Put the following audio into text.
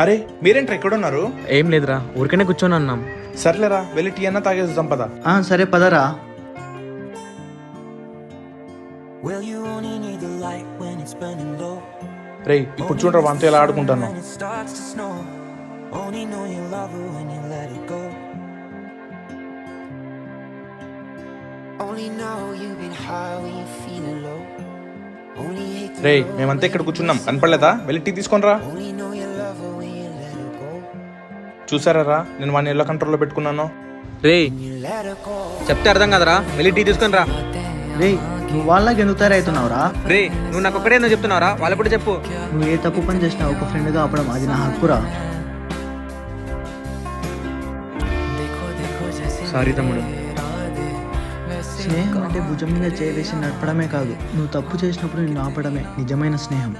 అరే మీరేంట్రా ఇక్కడ ఉన్నారు? ఏం లేదురా, ఊరికనే కూర్చొని అన్నాం. సర్లేరా, వెళ్ళి టీ అన్న తాగేద్దాం పద. సరే పదరా. రే ఇప్పుడు చూడరా వంతో ఎలా ఆడుకుంటాను. రే మేమంతా ఇక్కడ కూర్చున్నాం, కనపడలేదా? వెళ్ళి టీ తీసుకొనిరా. చూసారా నేను వాడిని ఎలా కంట్రోల్లో పెట్టుకున్నాను. రే చెప్తే అర్థం కదరా, వెళ్ళి టీ తీసుకొని రా. రే నువ్వు వాళ్ళకి ఎందుకు తయారవుతున్నావురా? రే నువ్వు నాకు ఒక్కడే ఎందుకు చెప్తున్నావురా, వాళ్ళకు కూడా చెప్పు. నువ్వు ఏ తప్పు పని చేసినా ఒక ఫ్రెండ్గా అవ్వడం అది నా హక్కురా. సారీ తమ్ముడు. స్నేహం అంటే భుజం మీద చేయి వేసి నడపడమే కాదు, నువ్వు తప్పు చేసినప్పుడు నిన్ను ఆపడమే నిజమైన స్నేహం.